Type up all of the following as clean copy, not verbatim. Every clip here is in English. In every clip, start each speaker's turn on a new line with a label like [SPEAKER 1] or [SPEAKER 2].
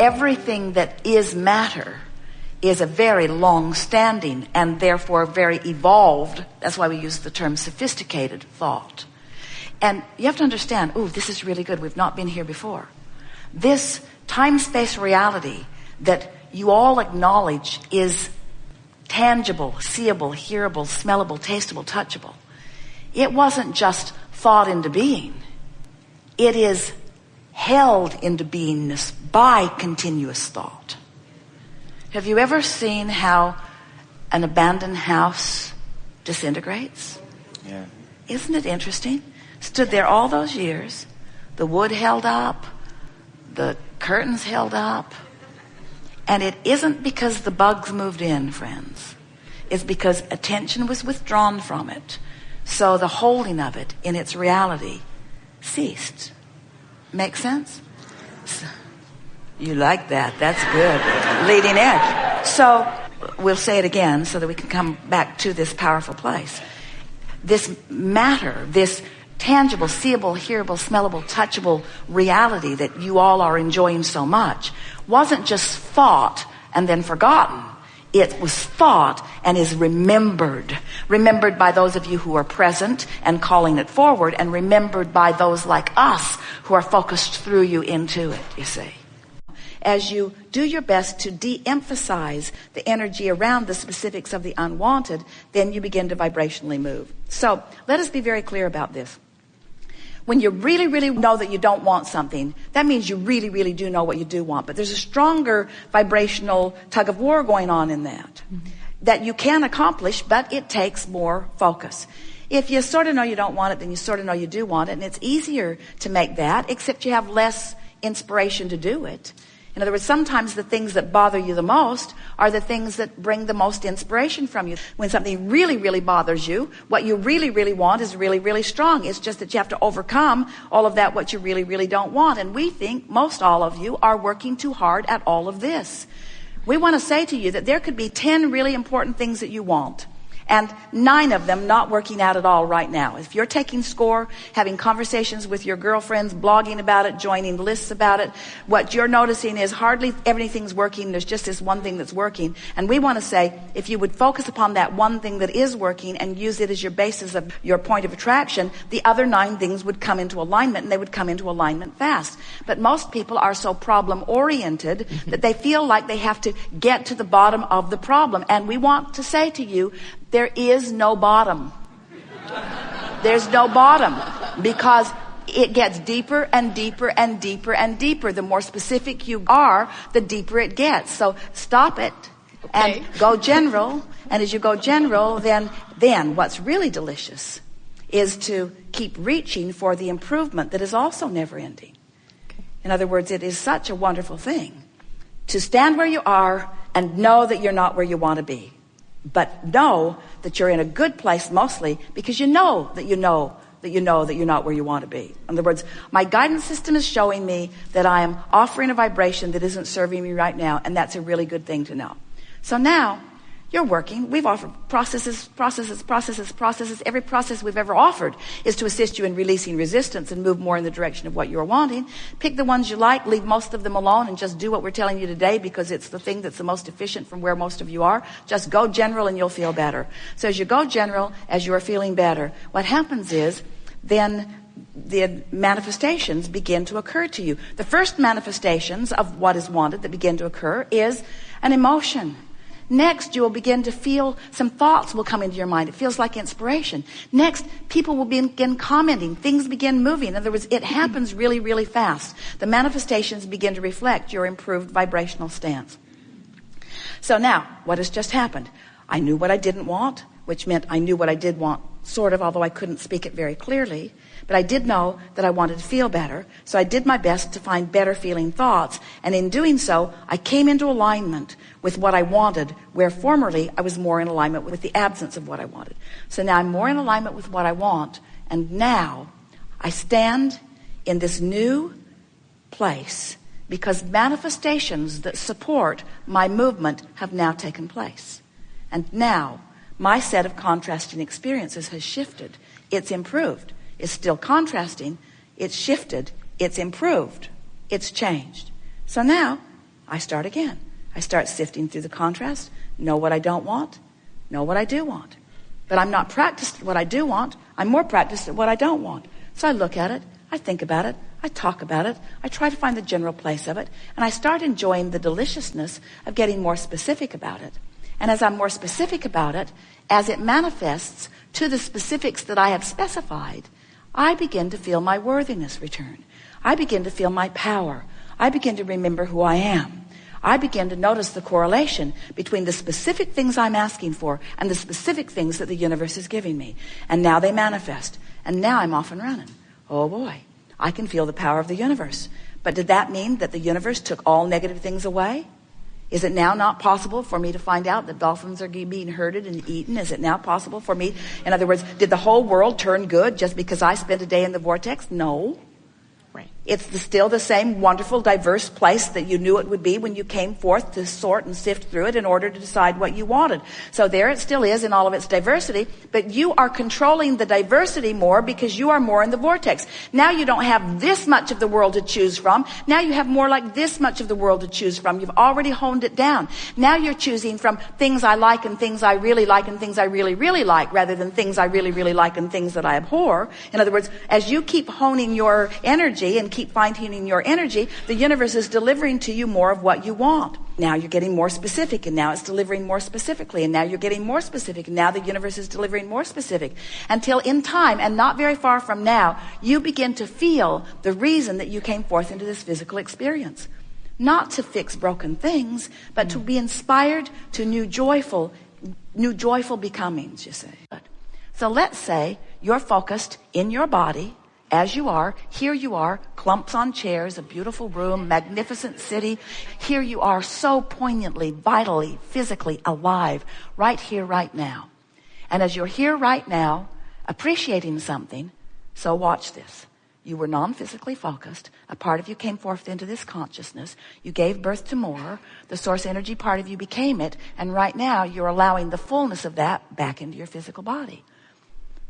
[SPEAKER 1] everything that is matter is a very long-standing and therefore very evolved, that's why we use the term sophisticated thought. And you have to understand, this is really good. We've not been here before. This time-space reality that you all acknowledge is tangible, seeable, hearable, smellable, tasteable, touchable. It wasn't just thought into being. It is held into beingness by continuous thought. Have you ever seen how an abandoned house disintegrates?
[SPEAKER 2] Yeah.
[SPEAKER 1] Isn't it interesting? Stood there all those years. The wood held up. The curtains held up. And it isn't because the bugs moved in, friends. It's because attention was withdrawn from it. So the holding of it in its reality ceased. Make sense? You like that. That's good. Leading edge. So we'll say it again so that we can come back to this powerful place. This matter, this tangible, seeable, hearable, smellable, touchable reality that you all are enjoying so much wasn't just thought and then forgotten. It was thought and is remembered. Remembered by those of you who are present and calling it forward, and remembered by those like us who are focused through you into it, you see. As you do your best to de-emphasize the energy around the specifics of the unwanted, then you begin to vibrationally move. So let us be very clear about this. When you really, really know that you don't want something, that means you really, really do know what you do want. But there's a stronger vibrational tug of war going on in that, that you can accomplish, but it takes more focus. If you sort of know you don't want it, then you sort of know you do want it. And it's easier to make that, except you have less inspiration to do it. In other words, sometimes the things that bother you the most are the things that bring the most inspiration from you. When something really, really bothers you, what you really, really want is really, really strong. It's just that you have to overcome all of that, what you really, really don't want. And we think most all of you are working too hard at all of this. We want to say to you that there could be 10 really important things that you want, and 9 of them not working out at all right now. If you're taking score, having conversations with your girlfriends, blogging about it, joining lists about it, what you're noticing is hardly everything's working. There's just this one thing that's working. And we want to say, if you would focus upon that one thing that is working and use it as your basis of your point of attraction, the other 9 things would come into alignment, and they would come into alignment fast. But most people are so problem-oriented that they feel like they have to get to the bottom of the problem. And we want to say to you, there is no bottom. There's no bottom, because it gets deeper and deeper and deeper and deeper. The more specific you are, the deeper it gets. So stop it and go general. And as you go general, then what's really delicious is to keep reaching for the improvement that is also never ending. In other words, it is such a wonderful thing to stand where you are and know that you're not where you want to be. But know that you're in a good place mostly because you know that you know that you know that you're not where you want to be. In other words, my guidance system is showing me that I am offering a vibration that isn't serving me right now, and that's a really good thing to know. So now you're working. We've offered processes. Every process we've ever offered is to assist you in releasing resistance and move more in the direction of what you're wanting. Pick the ones you like, leave most of them alone, and just do what we're telling you today, because it's the thing that's the most efficient from where most of you are. Just go general and you'll feel better. So as you go general, as you are feeling better, what happens is then the manifestations begin to occur to you. The first manifestations of what is wanted that begin to occur is an emotion. Next, you will begin to feel some thoughts will come into your mind. It feels like inspiration. Next, people will begin commenting. Things begin moving. In other words, it happens really, really fast. The manifestations begin to reflect your improved vibrational stance. So now, what has just happened? I knew what I didn't want, which meant I knew what I did want, sort of, although I couldn't speak it very clearly. But I did know that I wanted to feel better, so I did my best to find better feeling thoughts. And in doing so, I came into alignment with what I wanted, where formerly I was more in alignment with the absence of what I wanted. So now I'm more in alignment with what I want, and now I stand in this new place because manifestations that support my movement have now taken place. And now my set of contrasting experiences has shifted. It's improved. It's still contrasting. It's shifted. It's improved. It's changed. So now I start again. I start sifting through the contrast, know what I don't want, know what I do want. But I'm not practiced at what I do want. I'm more practiced at what I don't want. So I look at it, I think about it, I talk about it, I try to find the general place of it, and I start enjoying the deliciousness of getting more specific about it. And as I'm more specific about it, as it manifests to the specifics that I have specified, I begin to feel my worthiness return. I begin to feel my power. I begin to remember who I am. I begin to notice the correlation between the specific things I'm asking for and the specific things that the universe is giving me. And now they manifest. And now I'm off and running. Oh boy, I can feel the power of the universe. But did that mean that the universe took all negative things away? Is it now not possible for me to find out that dolphins are being herded and eaten? Is it now possible for me? In other words, did the whole world turn good just because I spent a day in the vortex? No.
[SPEAKER 2] Right.
[SPEAKER 1] It's still the same wonderful, diverse place that you knew it would be when you came forth to sort and sift through it in order to decide what you wanted. So there it still is in all of its diversity, but you are controlling the diversity more because you are more in the vortex. Now you don't have this much of the world to choose from. Now you have more like this much of the world to choose from. You've already honed it down. Now you're choosing from things I like and things I really like and things I really, really like rather than things I really, really like and things that I abhor. In other words, as you keep honing your energy and keep fine-tuning your energy, the universe is delivering to you more of what you want. Now you're getting more specific, and now it's delivering more specifically, and now you're getting more specific, and now the universe is delivering more specific. Until in time, and not very far from now, you begin to feel the reason that you came forth into this physical experience. Not to fix broken things, but to be inspired to new joyful becomings, you see. So let's say you're focused in your body, as you are, here you are, clumps on chairs, a beautiful room, magnificent city. Here you are so poignantly, vitally, physically alive, right here, right now. And as you're here right now, appreciating something, so watch this. You were non-physically focused. A part of you came forth into this consciousness. You gave birth to more. The source energy part of you became it. And right now, you're allowing the fullness of that back into your physical body.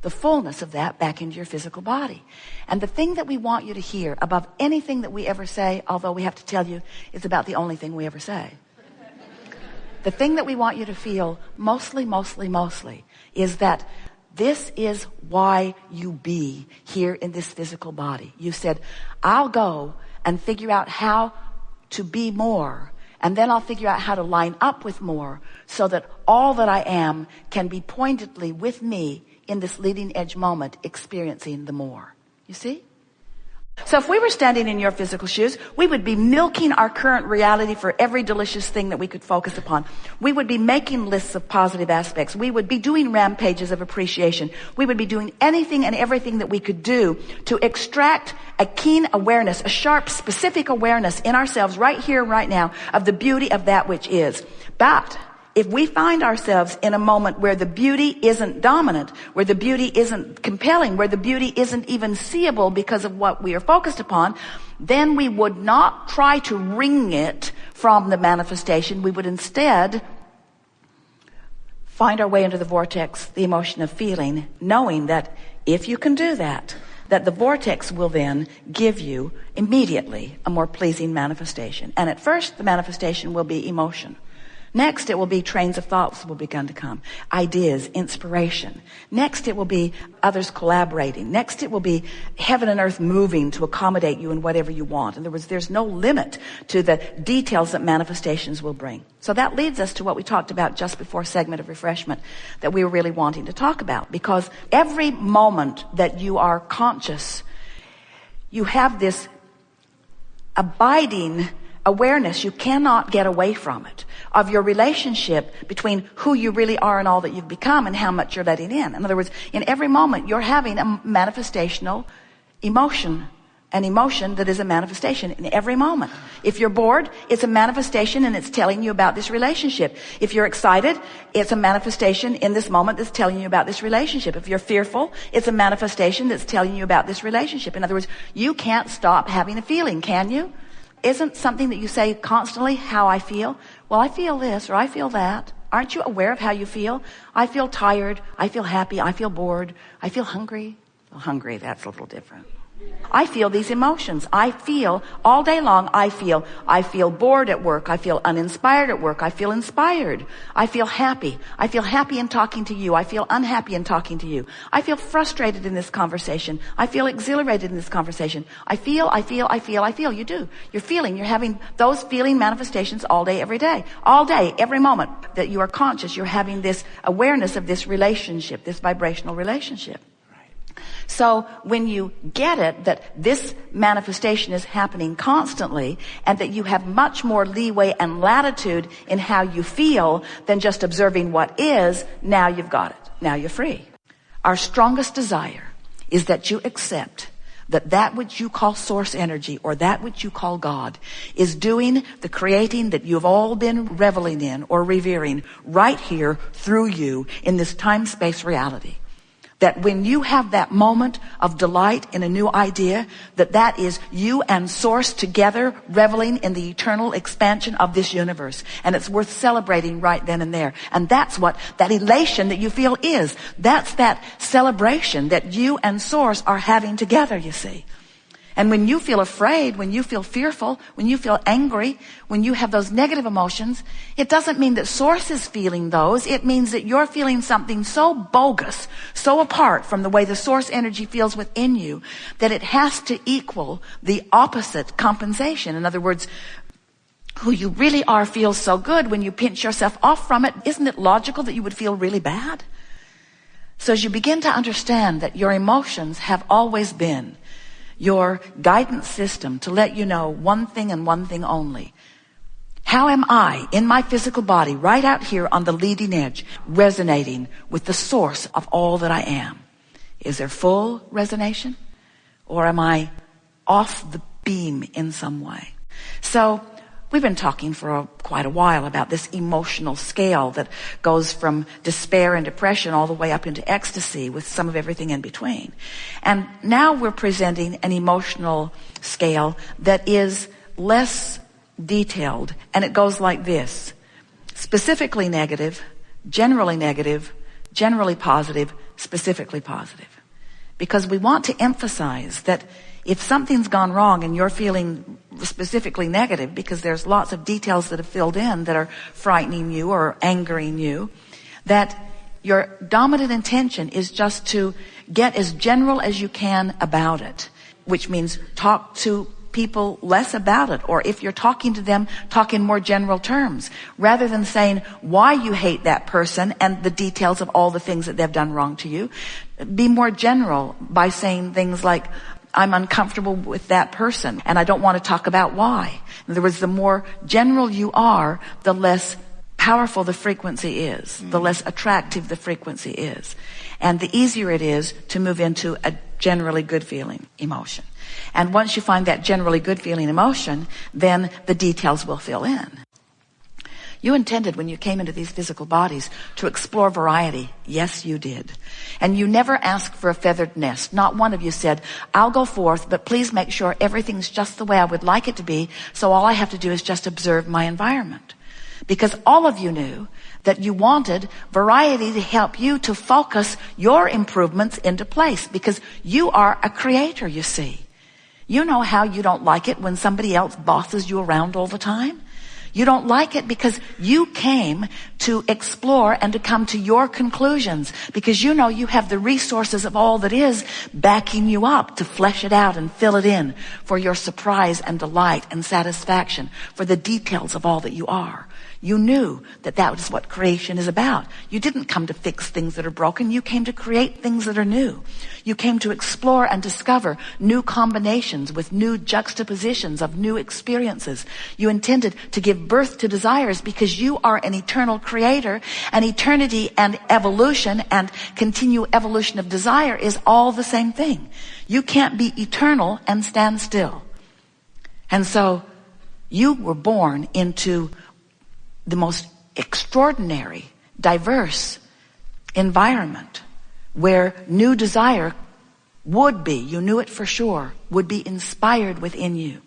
[SPEAKER 1] The fullness of that back into your physical body. And the thing that we want you to hear above anything that we ever say, although we have to tell you it's about the only thing we ever say. The thing that we want you to feel mostly is that this is why you be here in this physical body. You said, I'll go and figure out how to be more. And then I'll figure out how to line up with more so that all that I am can be pointedly with me in this leading edge moment, experiencing the more. You see? So if we were standing in your physical shoes, we would be milking our current reality for every delicious thing that we could focus upon. We would be making lists of positive aspects. We would be doing rampages of appreciation. We would be doing anything and everything that we could do to extract a keen awareness, a sharp, specific awareness in ourselves right here, right now, of the beauty of that which is. But if we find ourselves in a moment where the beauty isn't dominant, where the beauty isn't compelling, where the beauty isn't even seeable because of what we are focused upon, then we would not try to wring it from the manifestation. We would instead find our way into the vortex, the emotion of feeling, knowing that if you can do that, that the vortex will then give you immediately a more pleasing manifestation. And at first, the manifestation will be emotion. Next, it will be trains of thoughts will begin to come. Ideas, inspiration. Next, it will be others collaborating. Next, it will be heaven and earth moving to accommodate you in whatever you want. In other words, there's no limit to the details that manifestations will bring. So that leads us to what we talked about just before segment of refreshment that we were really wanting to talk about. Because every moment that you are conscious, you have this abiding awareness, you cannot get away from it, of your relationship between who you really are and all that you've become and how much you're letting in. In other words, in every moment, you're having a manifestational emotion, an emotion that is a manifestation in every moment. If you're bored, it's a manifestation and it's telling you about this relationship. If you're excited, it's a manifestation in this moment that's telling you about this relationship. If you're fearful, it's a manifestation that's telling you about this relationship. In other words, you can't stop having a feeling, can you? Isn't something that you say constantly how I feel? Well, I feel this or I feel that. Aren't you aware of how you feel? I feel tired. I feel happy. I feel bored. I feel hungry. Well, hungry, that's a little different. I feel these emotions. I feel all day long. I feel bored at work. I feel uninspired at work. I feel inspired. I feel happy. I feel happy in talking to you. I feel unhappy in talking to you. I feel frustrated in this conversation. I feel exhilarated in this conversation. I feel. You do. You're having those feeling manifestations all day, every day. All day, every moment that you are conscious, you're having this awareness of this relationship, this vibrational relationship. So when you get it that this manifestation is happening constantly and that you have much more leeway and latitude in how you feel than just observing what is, now you've got it. Now you're free. Our strongest desire is that you accept that which you call source energy or that which you call God is doing the creating that you've all been reveling in or revering right here through you in this time-space reality. That when you have that moment of delight in a new idea, that is you and Source together reveling in the eternal expansion of this universe. And it's worth celebrating right then and there. And that's what that elation that you feel is. That's that celebration that you and Source are having together, you see. And when you feel afraid, when you feel fearful, when you feel angry, when you have those negative emotions, it doesn't mean that Source is feeling those. It means that you're feeling something so bogus, so apart from the way the Source energy feels within you, that it has to equal the opposite compensation. In other words, who you really are feels so good when you pinch yourself off from it. Isn't it logical that you would feel really bad? So as you begin to understand that your emotions have always been your guidance system to let you know one thing and one thing only. How am I in my physical body right out here on the leading edge resonating with the source of all that I am? Is there full resonation or am I off the beam in some way? So we've been talking for quite a while about this emotional scale that goes from despair and depression all the way up into ecstasy with some of everything in between. And now we're presenting an emotional scale that is less detailed, and it goes like this: specifically negative, generally positive, specifically positive. Because we want to emphasize that if something's gone wrong and you're feeling specifically negative because there's lots of details that have filled in that are frightening you or angering you, that your dominant intention is just to get as general as you can about it, which means talk to people less about it, or if you're talking to them, talk in more general terms, rather than saying why you hate that person and the details of all the things that they've done wrong to you. Be more general by saying things like, I'm uncomfortable with that person and I don't want to talk about why. In other words, the more general you are, the less powerful the frequency is, the less attractive the frequency is. And the easier it is to move into a generally good feeling emotion. And once you find that generally good feeling emotion, then the details will fill in. You intended when you came into these physical bodies to explore variety. Yes, you did. And you never asked for a feathered nest. Not one of you said, I'll go forth, but please make sure everything's just the way I would like it to be, so all I have to do is just observe my environment. Because all of you knew that you wanted variety to help you to focus your improvements into place, because you are a creator, you see. You know how you don't like it when somebody else bosses you around all the time? You don't like it because you came to explore and to come to your conclusions, because you know you have the resources of all that is backing you up to flesh it out and fill it in for your surprise and delight and satisfaction, for the details of all that you are. You knew that that was what creation is about. You didn't come to fix things that are broken. You came to create things that are new. You came to explore and discover new combinations with new juxtapositions of new experiences. You intended to give birth to desires because you are an eternal creator, and eternity and evolution and continual evolution of desire is all the same thing. You can't be eternal and stand still. And so you were born into the most extraordinary, diverse environment where new desire would be, you knew it for sure, would be inspired within you.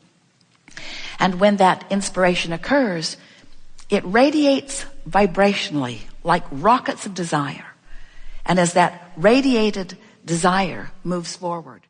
[SPEAKER 1] And when that inspiration occurs, it radiates vibrationally like rockets of desire. And as that radiated desire moves forward,